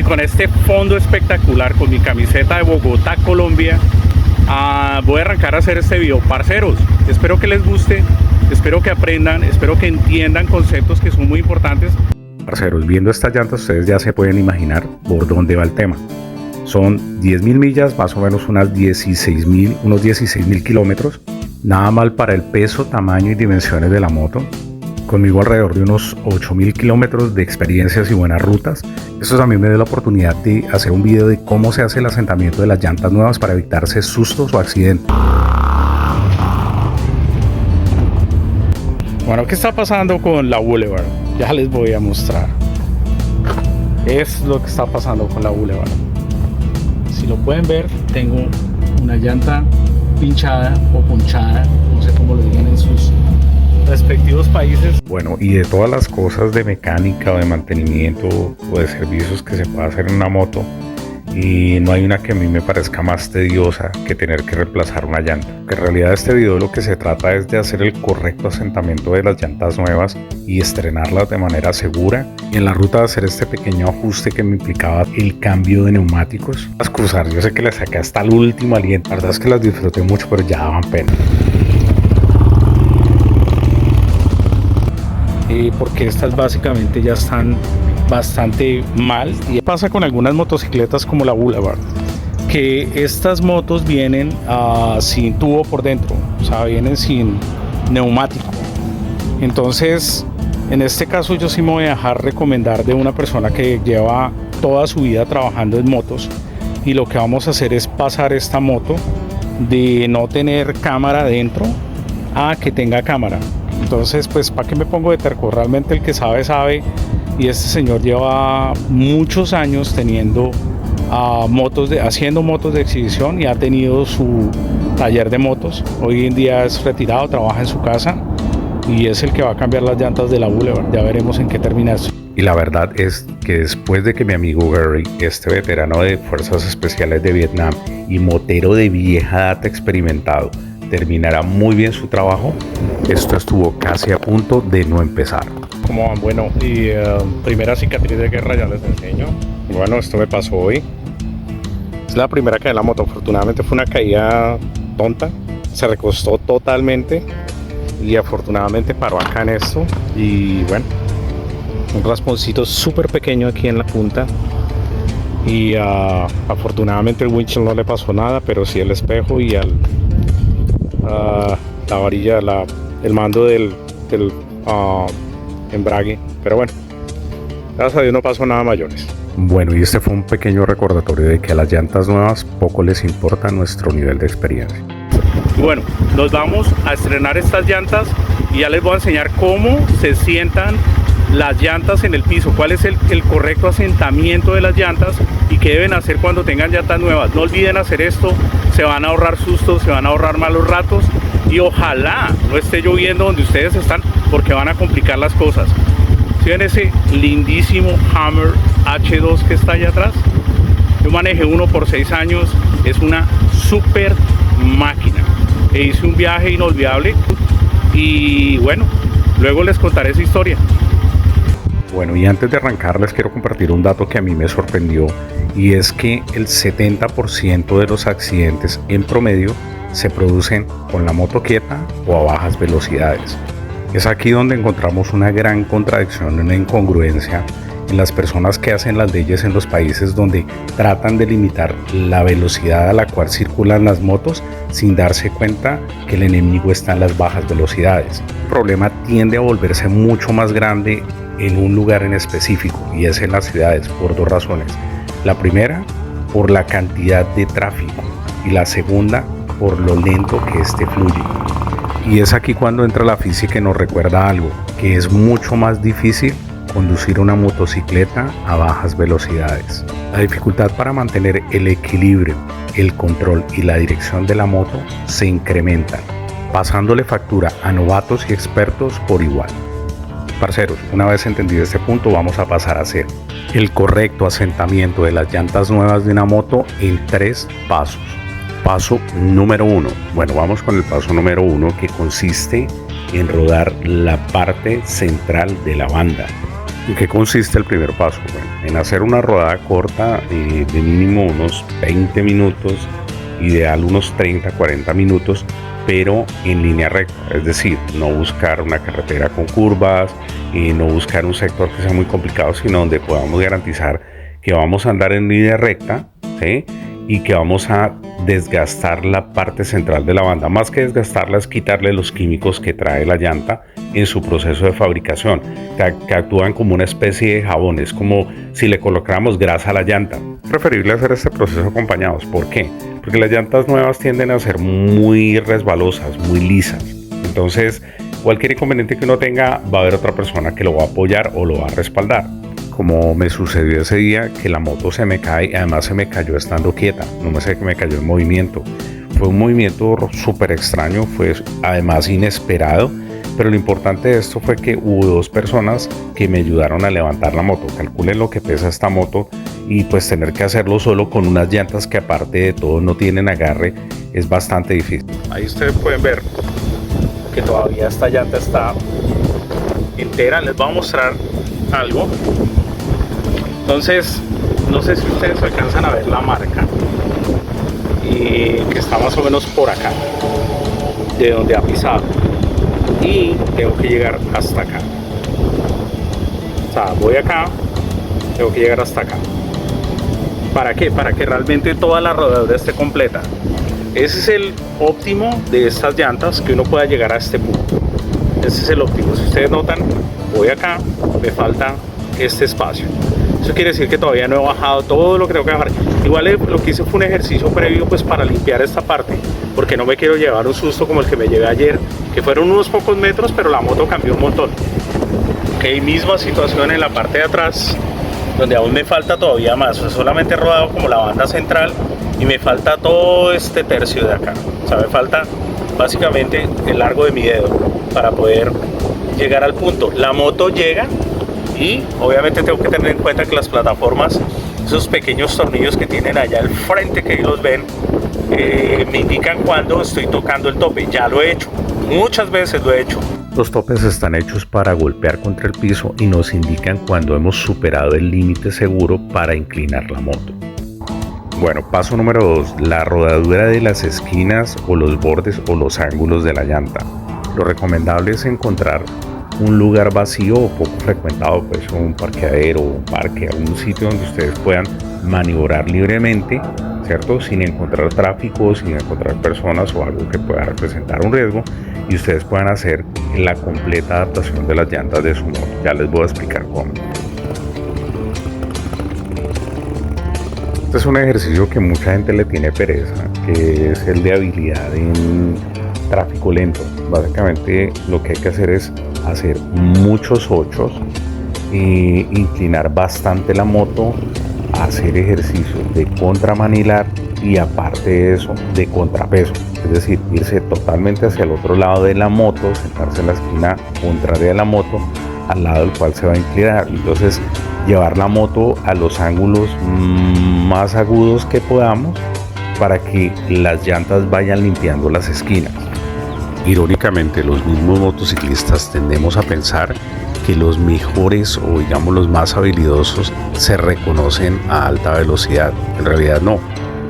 y con este fondo espectacular, con mi camiseta de Bogotá, Colombia, voy a arrancar a hacer este video. Parceros, espero que les guste, espero que aprendan, espero que entiendan conceptos que son muy importantes. Parceros, viendo estas llantas ustedes ya se pueden imaginar por dónde va el tema. Son 10.000 millas, más o menos unos 16.000 kilómetros. Nada mal para el peso, tamaño y dimensiones de la moto. Conmigo alrededor de unos 8.000 kilómetros de experiencias y buenas rutas. Esto también me dio la oportunidad de hacer un video de cómo se hace el asentamiento de las llantas nuevas para evitarse sustos o accidentes. Bueno, ¿qué está pasando con la Boulevard? Ya les voy a mostrar. Es lo que está pasando con la Boulevard. Si lo pueden ver, tengo una llanta pinchada o ponchada, no sé cómo lo digan en sus respectivos países. Bueno, y de todas las cosas de mecánica o de mantenimiento o de servicios que se puede hacer en una moto, y no hay una que a mí me parezca más tediosa que tener que reemplazar una llanta. Que en realidad este video lo que se trata es de hacer el correcto asentamiento de las llantas nuevas y estrenarlas de manera segura, y en la ruta de hacer este pequeño ajuste que me implicaba el cambio de neumáticos. Las cruzar, yo sé que las saqué hasta el último aliento, la verdad es que las disfruté mucho, pero ya daban pena. Porque estas básicamente ya están bastante mal, y pasa con algunas motocicletas como la Boulevard, que estas motos vienen sin tubo por dentro, o sea, vienen sin neumático. Entonces, en este caso yo sí me voy a dejar recomendar de una persona que lleva toda su vida trabajando en motos, y lo que vamos a hacer es pasar esta moto de no tener cámara dentro a que tenga cámara. Entonces, pues, ¿para qué me pongo de terco? Realmente el que sabe, sabe. Y este señor lleva muchos años teniendo haciendo motos de exhibición, y ha tenido su taller de motos. Hoy en día es retirado, trabaja en su casa, y es el que va a cambiar las llantas de la Boulevard. Ya veremos en qué termina esto. Y la verdad es que después de que mi amigo Gary, este veterano de Fuerzas Especiales de Vietnam y motero de vieja data experimentado, terminará muy bien su trabajo, esto estuvo casi a punto de no empezar. ¿Cómo van? Bueno, y primera cicatriz de guerra ya les enseño. Bueno, esto me pasó hoy. Es la primera caída en la moto. Afortunadamente fue una caída tonta. Se recostó totalmente y afortunadamente paró acá en esto. Y bueno, un rasponcito súper pequeño aquí en la punta. Y afortunadamente el windshield no le pasó nada, pero sí el espejo y la varilla, el mando del embrague. Pero bueno, gracias a Dios no pasó nada mayores. Bueno, y este fue un pequeño recordatorio de que a las llantas nuevas poco les importa nuestro nivel de experiencia. Bueno, nos vamos a estrenar estas llantas y ya les voy a enseñar cómo se sientan las llantas en el piso, cuál es el correcto asentamiento de las llantas y qué deben hacer cuando tengan llantas nuevas. No olviden hacer esto, se van a ahorrar sustos, se van a ahorrar malos ratos, y ojalá no esté lloviendo donde ustedes están, porque van a complicar las cosas. ¿Sí ven ese lindísimo Hammer H2 que está allá atrás? Yo manejé uno por 6 años, es una super máquina. E hice un viaje inolvidable, y bueno, luego les contaré esa historia. Bueno, y antes de arrancar les quiero compartir un dato que a mí me sorprendió, y es que el 70% de los accidentes en promedio se producen con la moto quieta o a bajas velocidades. Es aquí donde encontramos una gran contradicción, una incongruencia en las personas que hacen las leyes en los países donde tratan de limitar la velocidad a la cual circulan las motos sin darse cuenta que el enemigo está en las bajas velocidades. El problema tiende a volverse mucho más grande en un lugar en específico, y es en las ciudades, por 2 razones. La primera, por la cantidad de tráfico, y la segunda, por lo lento que este fluye. Y es aquí cuando entra la física y nos recuerda algo, que es mucho más difícil conducir una motocicleta a bajas velocidades. La dificultad para mantener el equilibrio, el control y la dirección de la moto se incrementan, pasándole factura a novatos y expertos por igual. Parceros, una vez entendido este punto, vamos a pasar a hacer el correcto asentamiento de las llantas nuevas de una moto en 3 pasos. Paso número 1. Bueno, vamos con el paso número 1, que consiste en rodar la parte central de la banda. ¿En qué consiste el primer paso? Bueno, en hacer una rodada corta de mínimo unos 20 minutos, ideal unos 30-40 minutos, pero en línea recta, es decir, no buscar una carretera con curvas y no buscar un sector que sea muy complicado, sino donde podamos garantizar que vamos a andar en línea recta, ¿sí? Y que vamos a desgastar la parte central de la banda. Más que desgastarla es quitarle los químicos que trae la llanta en su proceso de fabricación, que actúan como una especie de jabón. Es como si le colocáramos grasa a la llanta. Es preferible hacer este proceso acompañados. ¿Por qué? Porque las llantas nuevas tienden a ser muy resbalosas, muy lisas. Entonces, cualquier inconveniente que uno tenga, va a haber otra persona que lo va a apoyar o lo va a respaldar. Como me sucedió ese día, que la moto se me cae y además se me cayó estando quieta, no me sé que me cayó en movimiento. Fue un movimiento súper extraño, fue además inesperado, pero lo importante de esto fue que hubo dos personas que me ayudaron a levantar la moto. Calculen lo que pesa esta moto y pues tener que hacerlo solo con unas llantas que aparte de todo no tienen agarre es bastante difícil. Ahí ustedes pueden ver que todavía esta llanta está entera. Les voy a mostrar algo. Entonces, no sé si ustedes alcanzan a ver la marca y que está más o menos por acá de donde ha pisado, y tengo que llegar hasta acá. O sea, voy acá, tengo que llegar hasta acá. ¿Para qué? Para que realmente toda la rodadura esté completa. Ese es el óptimo de estas llantas, que uno pueda llegar a este punto. Ese es el óptimo. Si ustedes notan, voy acá, me falta este espacio. Eso quiere decir que todavía no he bajado todo lo que tengo que bajar. Igual lo que hice fue un ejercicio previo pues para limpiar esta parte, porque no me quiero llevar un susto como el que me llevé ayer, que fueron unos pocos metros, pero la moto cambió un montón. Ok, misma situación en la parte de atrás, donde aún me falta todavía más. O sea, solamente he rodado como la banda central y me falta todo este tercio de acá. O sea, me falta básicamente el largo de mi dedo para poder llegar al punto. La moto llega y obviamente tengo que tener en cuenta que las plataformas, esos pequeños tornillos que tienen allá al frente, que ahí los ven, me indican cuando estoy tocando el tope. Ya lo he hecho, muchas veces lo he hecho. Los topes están hechos para golpear contra el piso y nos indican cuando hemos superado el límite seguro para inclinar la moto. Bueno, paso número 2, la rodadura de las esquinas o los bordes o los ángulos de la llanta. Lo recomendable es encontrar un lugar vacío o poco frecuentado, pues un parqueadero, un parque, algún sitio donde ustedes puedan maniobrar libremente, ¿cierto? Sin encontrar tráfico, sin encontrar personas o algo que pueda representar un riesgo, y ustedes puedan hacer la completa adaptación de las llantas de su moto. Ya les voy a explicar cómo. Este es un ejercicio que mucha gente le tiene pereza, que es el de habilidad en tráfico lento. Básicamente lo que hay que hacer es hacer muchos ochos e inclinar bastante la moto, hacer ejercicios de contramanilar y aparte de eso de contrapeso, es decir, irse totalmente hacia el otro lado de la moto, sentarse en la esquina contraria de la moto al lado del cual se va a inclinar. Entonces llevar la moto a los ángulos más agudos que podamos para que las llantas vayan limpiando las esquinas. Irónicamente, los mismos motociclistas tendemos a pensar que los mejores o digamos los más habilidosos se reconocen a alta velocidad. En realidad no.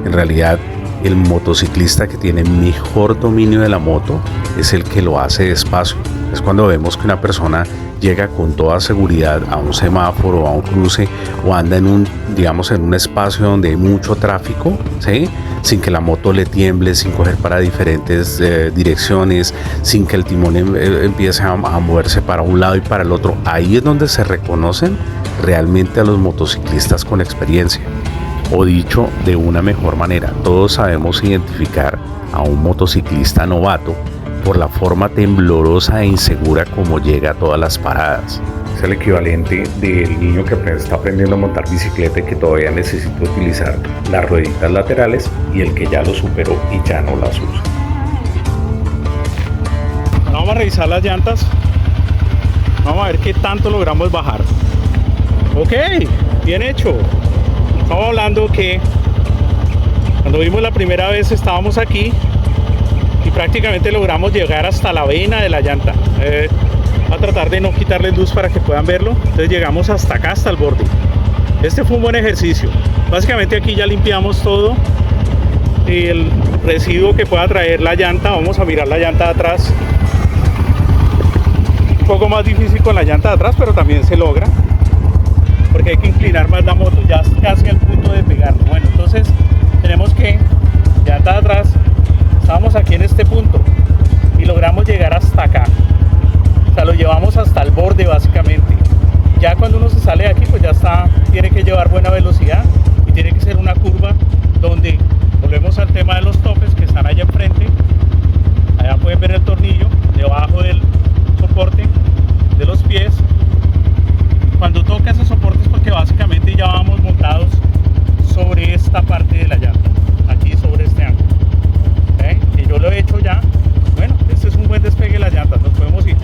En realidad el motociclista que tiene mejor dominio de la moto es el que lo hace despacio. Es cuando vemos que una persona llega con toda seguridad a un semáforo, a un cruce, o anda en un espacio donde hay mucho tráfico, ¿sí? Sin que la moto le tiemble, sin coger para diferentes direcciones, sin que el timón empiece a moverse para un lado y para el otro. Ahí es donde se reconocen realmente a los motociclistas con experiencia. O dicho de una mejor manera, todos sabemos identificar a un motociclista novato por la forma temblorosa e insegura como llega a todas las paradas. Es el equivalente del niño que está aprendiendo a montar bicicleta y que todavía necesita utilizar las rueditas laterales, y el que ya lo superó y ya no las usa. Vamos a revisar las llantas. Vamos a ver qué tanto logramos bajar. Ok, bien hecho. Estamos hablando que cuando vimos la primera vez estábamos aquí y prácticamente logramos llegar hasta la vena de la llanta. Voy a tratar de no quitarle luz para que puedan verlo. Entonces llegamos hasta acá, hasta el borde. Este fue un buen ejercicio. Básicamente aquí ya limpiamos todo el residuo que pueda traer la llanta. Vamos a mirar la llanta de atrás. Un poco más difícil con la llanta de atrás, pero también se logra, porque hay que inclinar más la moto, ya casi al punto de pegarlo. Bueno, entonces tenemos que, llanta de atrás, estábamos aquí en este punto y logramos llegar hasta acá. O sea, lo llevamos hasta el borde básicamente. Ya cuando uno se sale de aquí, pues ya está, tiene que llevar buena velocidad y tiene que ser una curva donde volvemos al tema de los topes que están allá enfrente. Allá pueden ver el tornillo debajo del soporte de los pies. Cuando toca ese soporte es porque básicamente ya vamos montados sobre esta parte de la llanta, aquí sobre este ángulo. ¿Okay? Que yo lo he hecho ya. Bueno, este es un buen despegue de las llantas, nos podemos ir.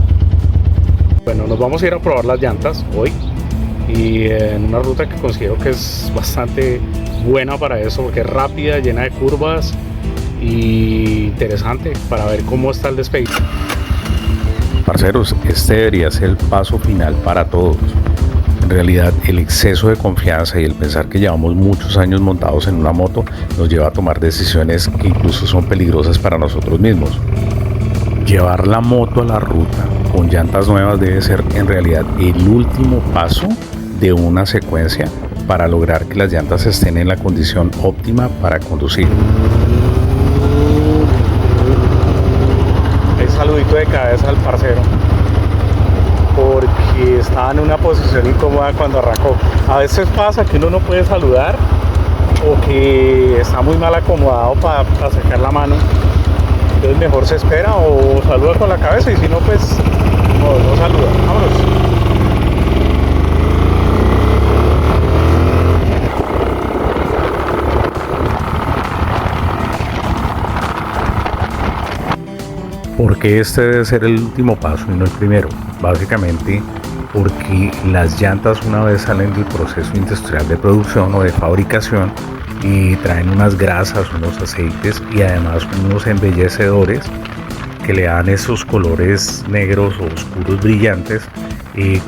Bueno, nos vamos a ir a probar las llantas hoy y en una ruta que considero que es bastante buena para eso, porque es rápida, llena de curvas y interesante para ver cómo está el despegue. Parceros, este debería ser el paso final para todos. En realidad, el exceso de confianza y el pensar que llevamos muchos años montados en una moto nos lleva a tomar decisiones que incluso son peligrosas para nosotros mismos. Llevar la moto a la ruta con llantas nuevas debe ser en realidad el último paso de una secuencia para lograr que las llantas estén en la condición óptima para conducir. Saludito de cabeza al parcero, porque estaba en una posición incómoda cuando arrancó. A veces pasa que uno no puede saludar o que está muy mal acomodado para sacar la mano, entonces mejor se espera o saluda con la cabeza, y si no, pues no saluda. Vámonos. Porque este debe ser el último paso y no el primero. Básicamente porque las llantas, una vez salen del proceso industrial de producción o de fabricación, y traen unas grasas, unos aceites y además unos embellecedores que le dan esos colores negros o oscuros brillantes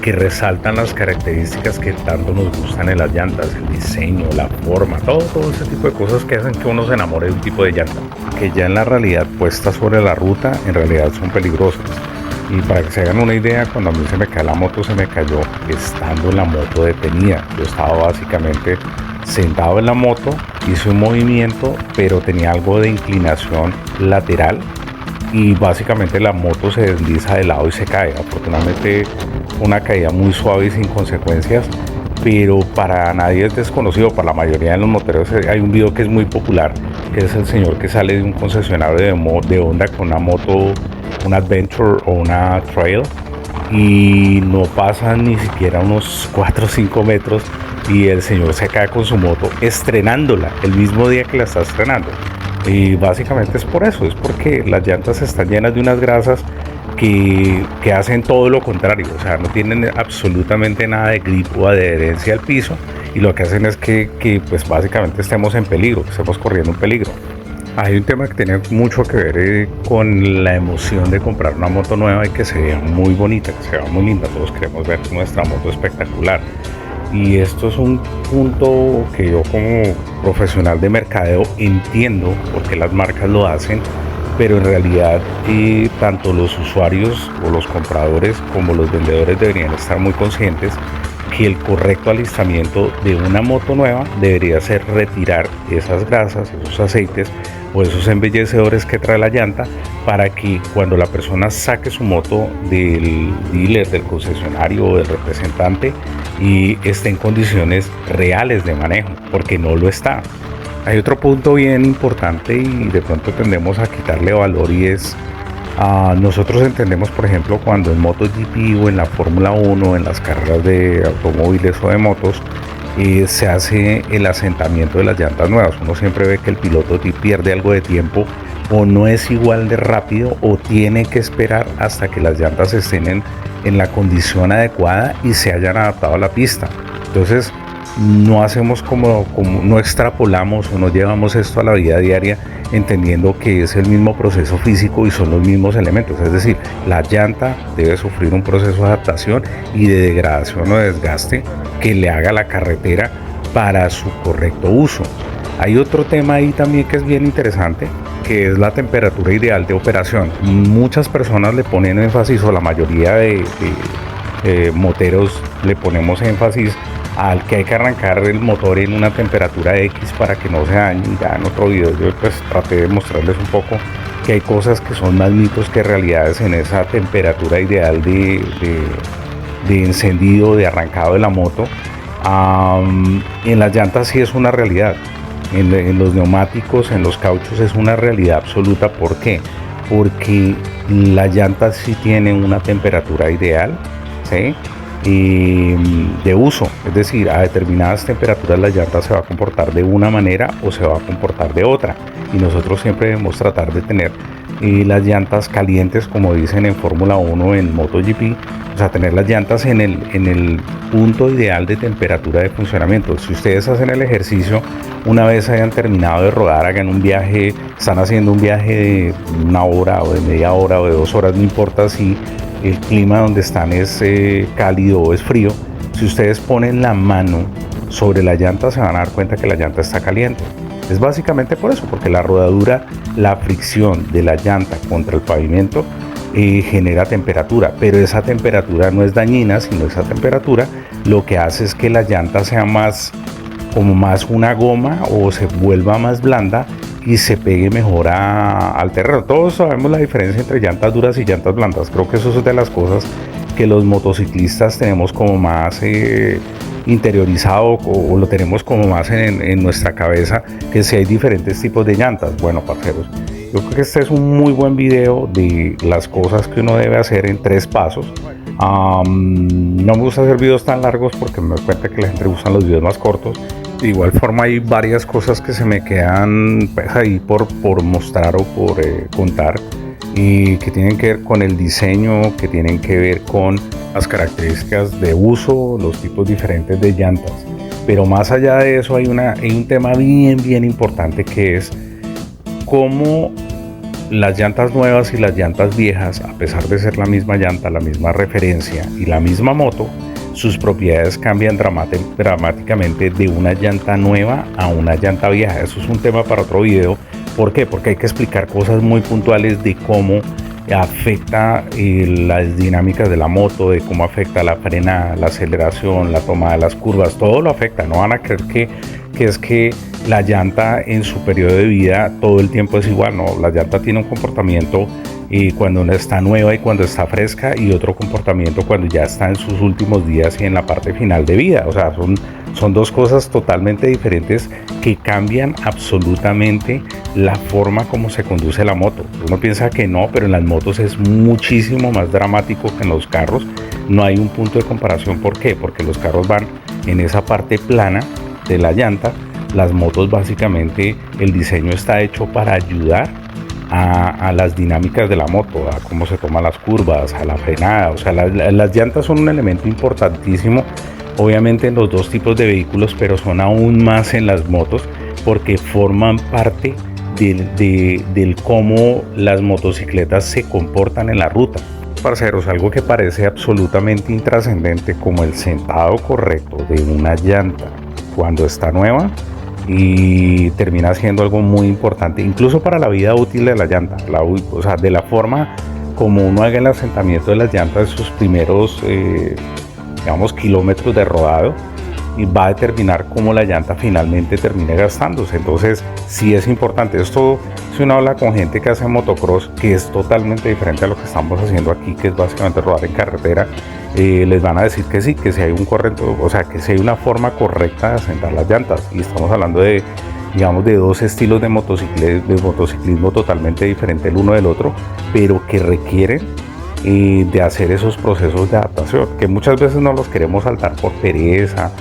que resaltan las características que tanto nos gustan en las llantas, el diseño, la forma, todo ese tipo de cosas que hacen que uno se enamore de un tipo de llanta, que ya en la realidad puestas sobre la ruta en realidad son peligrosas. Y para que se hagan una idea, cuando a mí se me cae la moto, se me cayó estando en la moto detenida. Yo estaba básicamente sentado en la moto, hice un movimiento, pero tenía algo de inclinación lateral y básicamente la moto se desliza de lado y se cae. Afortunadamente una caída muy suave y sin consecuencias, pero para nadie es desconocido. Para la mayoría de los moteros hay un video que es muy popular, que es el señor que sale de un concesionario de Honda con una moto, una Adventure o una Trail, y no pasan ni siquiera unos 4 o 5 metros y el señor se cae con su moto estrenándola el mismo día que la está estrenando. Y básicamente es por eso, es porque las llantas están llenas de unas grasas que hacen todo lo contrario, o sea, no tienen absolutamente nada de grip o adherencia al piso, y lo que hacen es que pues básicamente estemos en peligro, que estemos corriendo un peligro. Hay un tema que tiene mucho que ver con la emoción de comprar una moto nueva y que se vea muy bonita, que se vea muy linda. Todos queremos ver nuestra moto espectacular. Y esto es un punto que yo como profesional de mercadeo entiendo por qué las marcas lo hacen, pero en realidad tanto los usuarios o los compradores como los vendedores deberían estar muy conscientes que el correcto alistamiento de una moto nueva debería ser retirar esas grasas, esos aceites o esos embellecedores que trae la llanta, para que cuando la persona saque su moto del dealer, del concesionario o del representante, y esté en condiciones reales de manejo, porque no lo está. Hay otro punto bien importante y de pronto tendemos a quitarle valor, y es nosotros entendemos, por ejemplo, cuando en MotoGP o en la Fórmula 1, en las carreras de automóviles o de motos, se hace el asentamiento de las llantas nuevas. Uno siempre ve que el piloto pierde algo de tiempo, o no es igual de rápido, o tiene que esperar hasta que las llantas estén en la condición adecuada y se hayan adaptado a la pista. Entonces no hacemos no extrapolamos o no llevamos esto a la vida diaria entendiendo que es el mismo proceso físico y son los mismos elementos. Es decir, la llanta debe sufrir un proceso de adaptación y de degradación o de desgaste que le haga la carretera para su correcto uso. Hay otro tema ahí también que es bien interesante, que es la temperatura ideal de operación. Muchas personas le ponen énfasis, o la mayoría de moteros le ponemos énfasis al que hay que arrancar el motor en una temperatura X para que no se dañe. Ya en otro video yo pues traté de mostrarles un poco que hay cosas que son más mitos que realidades en esa temperatura ideal de encendido, de arrancado de la moto. En las llantas sí es una realidad, en los neumáticos, en los cauchos es una realidad absoluta. ¿Por qué? Porque las llantas sí tienen una temperatura ideal, ¿sí? De uso, es decir, a determinadas temperaturas la llanta se va a comportar de una manera o se va a comportar de otra, y nosotros siempre debemos tratar de tener las llantas calientes, como dicen en Fórmula 1, en MotoGP, o sea, tener las llantas en el punto ideal de temperatura de funcionamiento. Si ustedes hacen el ejercicio, una vez hayan terminado de rodar, hagan un viaje, están haciendo un viaje de 1 hora o de media hora o de 2 horas, no importa si el clima donde están es cálido o es frío, si ustedes ponen la mano sobre la llanta se van a dar cuenta que la llanta está caliente. Es básicamente por eso, porque la rodadura, la fricción de la llanta contra el pavimento genera temperatura, pero esa temperatura no es dañina, sino esa temperatura lo que hace es que la llanta sea más una goma o se vuelva más blanda y se pegue mejor al terreno. Todos sabemos la diferencia entre llantas duras y llantas blandas. Creo que eso es de las cosas que los motociclistas tenemos como más interiorizado, o lo tenemos como más en nuestra cabeza, que si hay diferentes tipos de llantas. Bueno, parceros, yo creo que este es un muy buen video de las cosas que uno debe hacer en 3 pasos. No me gusta hacer videos tan largos porque me doy cuenta que la gente gusta los videos más cortos. De igual forma hay varias cosas que se me quedan pues, ahí por mostrar o por contar, y que tienen que ver con el diseño, que tienen que ver con las características de uso, los tipos diferentes de llantas. Pero más allá de eso hay un tema bien importante, que es cómo las llantas nuevas y las llantas viejas, a pesar de ser la misma llanta, la misma referencia y la misma moto, sus propiedades cambian dramáticamente de una llanta nueva a una llanta vieja. Eso es un tema para otro video. ¿Por qué? Porque hay que explicar cosas muy puntuales de cómo afecta las dinámicas de la moto, de cómo afecta la frenada, la aceleración, la toma de las curvas. Todo lo afecta. No van a creer que es que la llanta en su periodo de vida todo el tiempo es igual. No, la llanta tiene un comportamiento cuando está nueva y cuando está fresca, y otro comportamiento cuando ya está en sus últimos días y en la parte final de vida. O sea, son dos cosas totalmente diferentes que cambian absolutamente la forma como se conduce la moto. Uno piensa que no, pero en las motos es muchísimo más dramático que en los carros. No hay un punto de comparación. ¿Por qué? Porque los carros van en esa parte plana de la llanta. Las motos, básicamente el diseño está hecho para ayudar a las dinámicas de la moto, a cómo se toman las curvas, a la frenada. O sea, las llantas son un elemento importantísimo, obviamente en los dos tipos de vehículos, pero son aún más en las motos, porque forman parte del cómo las motocicletas se comportan en la ruta. Parceros, algo que parece absolutamente intrascendente, como el sentado correcto de una llanta cuando está nueva, y termina siendo algo muy importante incluso para la vida útil de la llanta. O sea, de la forma como uno haga el asentamiento de las llantas en sus primeros digamos kilómetros de rodado, y va a determinar cómo la llanta finalmente termine gastándose. Entonces sí es importante esto. Si uno habla con gente que hace motocross, que es totalmente diferente a lo que estamos haciendo aquí, que es básicamente rodar en carretera, les van a decir que sí, que si hay un correcto, o sea, que si hay una forma correcta de asentar las llantas. Y estamos hablando de, digamos, de dos estilos de motociclismo totalmente diferentes el uno del otro, pero que requieren de hacer esos procesos de adaptación, que muchas veces no los queremos saltar por pereza,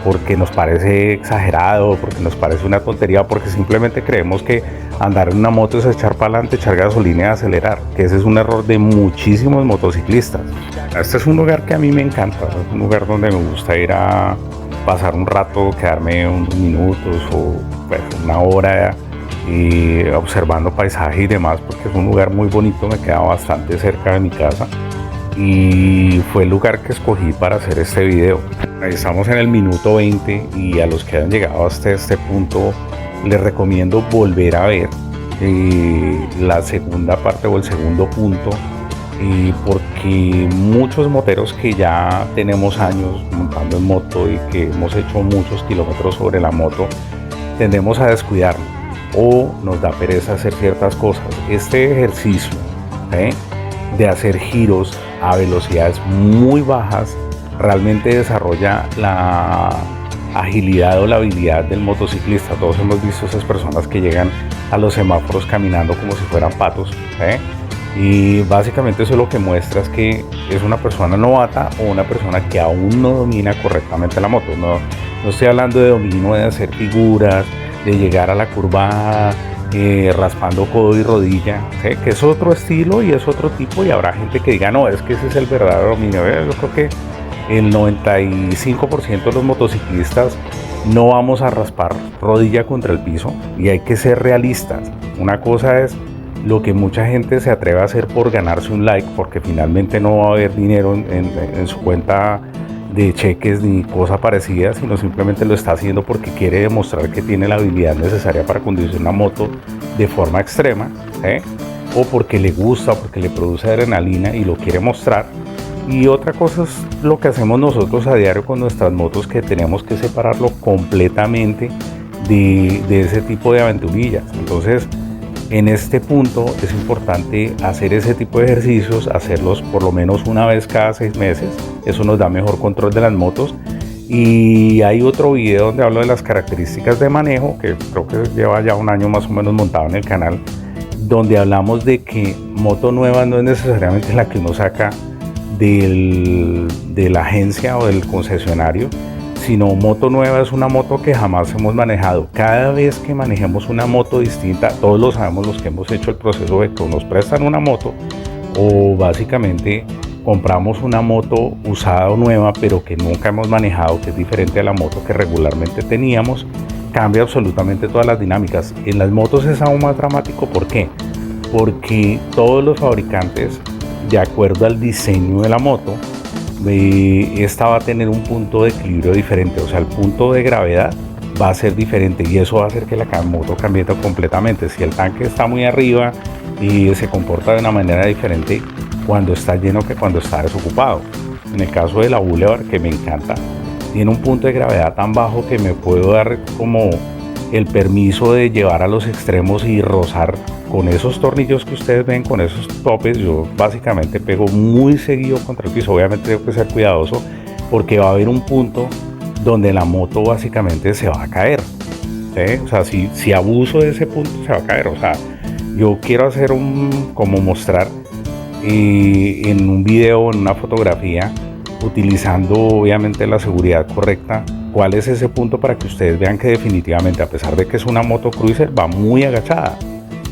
porque nos parece exagerado, porque nos parece una tontería, porque simplemente creemos que andar en una moto es echar para adelante, echar gasolina y acelerar, que ese es un error de muchísimos motociclistas. Este es un lugar que a mí me encanta, es un lugar donde me gusta ir a pasar un rato, quedarme unos minutos o pues, una hora observando paisaje y demás, porque es un lugar muy bonito, me queda bastante cerca de mi casa y fue el lugar que escogí para hacer este video. Estamos en el minuto 20 y a los que han llegado hasta este punto les recomiendo volver a ver la segunda parte o el segundo punto, porque muchos moteros que ya tenemos años montando en moto y que hemos hecho muchos kilómetros sobre la moto tendemos a descuidarnos o nos da pereza hacer ciertas cosas. Este ejercicio de hacer giros a velocidades muy bajas realmente desarrolla la agilidad o la habilidad del motociclista. Todos hemos visto esas personas que llegan a los semáforos caminando como si fueran patos, y básicamente eso lo que muestra es que es una persona novata o una persona que aún no domina correctamente la moto. No estoy hablando de dominio de hacer figuras, de llegar a la curva raspando codo y rodilla, que es otro estilo y es otro tipo, y habrá gente que diga no, es que ese es el verdadero dominio. Yo creo que el 95% de los motociclistas no vamos a raspar rodilla contra el piso, y hay que ser realistas. Una cosa es lo que mucha gente se atreve a hacer por ganarse un like, porque finalmente no va a haber dinero en su cuenta de cheques ni cosa parecida, sino simplemente lo está haciendo porque quiere demostrar que tiene la habilidad necesaria para conducir una moto de forma extrema, o porque le gusta, porque le produce adrenalina y lo quiere mostrar. Y otra cosa es lo que hacemos nosotros a diario con nuestras motos, que tenemos que separarlo completamente de ese tipo de aventurillas. Entonces, en este punto es importante hacer ese tipo de ejercicios, hacerlos por lo menos una vez cada 6 meses. Eso nos da mejor control de las motos. Y hay otro video donde hablo de las características de manejo, que creo que lleva ya un año más o menos montado en el canal, donde hablamos de que moto nueva no es necesariamente la que uno saca de la agencia o del concesionario, sino moto nueva es una moto que jamás hemos manejado. Cada vez que manejemos una moto distinta, todos lo sabemos los que hemos hecho el proceso de que nos prestan una moto o básicamente compramos una moto usada o nueva pero que nunca hemos manejado, que es diferente a la moto que regularmente teníamos, cambia absolutamente todas las dinámicas. En las motos es aún más dramático. ¿Por qué? Porque todos los fabricantes, de acuerdo al diseño de la moto, esta va a tener un punto de equilibrio diferente, o sea, el punto de gravedad va a ser diferente, y eso va a hacer que la moto cambie completamente. Si el tanque está muy arriba y se comporta de una manera diferente cuando está lleno que cuando está desocupado. En el caso de la Boulevard, que me encanta, tiene un punto de gravedad tan bajo que me puedo dar como el permiso de llevar a los extremos y rozar con esos tornillos que ustedes ven, con esos topes. Yo básicamente pego muy seguido contra el piso. Obviamente tengo que ser cuidadoso porque va a haber un punto donde la moto básicamente se va a caer, o sea, si abuso de ese punto se va a caer. O sea, yo quiero hacer como mostrar en un video o en una fotografía, utilizando obviamente la seguridad correcta, cuál es ese punto para que ustedes vean que definitivamente, a pesar de que es una moto cruiser, va muy agachada.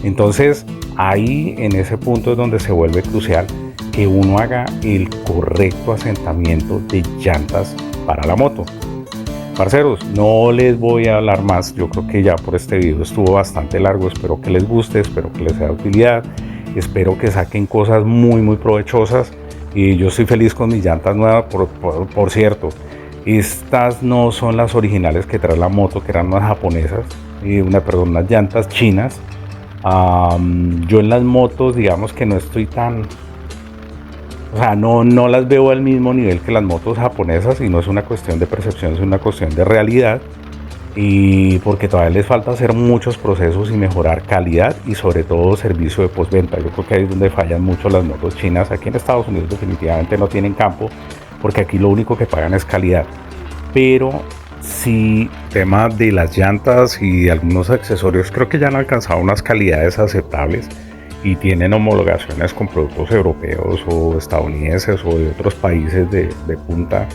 Entonces ahí en ese punto es donde se vuelve crucial que uno haga el correcto asentamiento de llantas para la moto. Parceros, no les voy a hablar más. Yo creo que ya por este video estuvo bastante largo. Espero que les guste, espero que les sea de utilidad, espero que saquen cosas muy provechosas. Y yo estoy feliz con mis llantas nuevas. Por cierto, estas no son las originales que trae la moto, que eran unas japonesas, unas llantas chinas. Yo en las motos, digamos que no estoy tan, o sea, no las veo al mismo nivel que las motos japonesas, y no es una cuestión de percepción, es una cuestión de realidad, y porque todavía les falta hacer muchos procesos y mejorar calidad y sobre todo servicio de postventa. Yo creo que ahí es donde fallan mucho las motos chinas. Aquí en Estados Unidos definitivamente no tienen campo, porque aquí lo único que pagan es calidad. Pero sí, tema de las llantas y algunos accesorios, creo que ya han alcanzado unas calidades aceptables y tienen homologaciones con productos europeos o estadounidenses o de otros países de punta,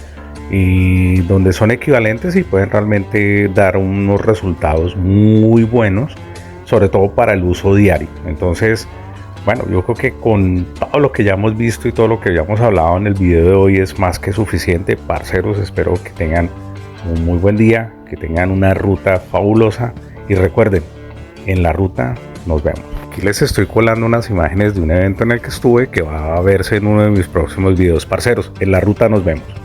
y donde son equivalentes y pueden realmente dar unos resultados muy buenos, sobre todo para el uso diario. Entonces, bueno, yo creo que con todo lo que ya hemos visto y todo lo que ya hemos hablado en el video de hoy es más que suficiente. Parceros, espero que tengan un muy buen día, que tengan una ruta fabulosa y recuerden, en la ruta nos vemos. Aquí les estoy colando unas imágenes de un evento en el que estuve que va a verse en uno de mis próximos videos, parceros. En la ruta nos vemos.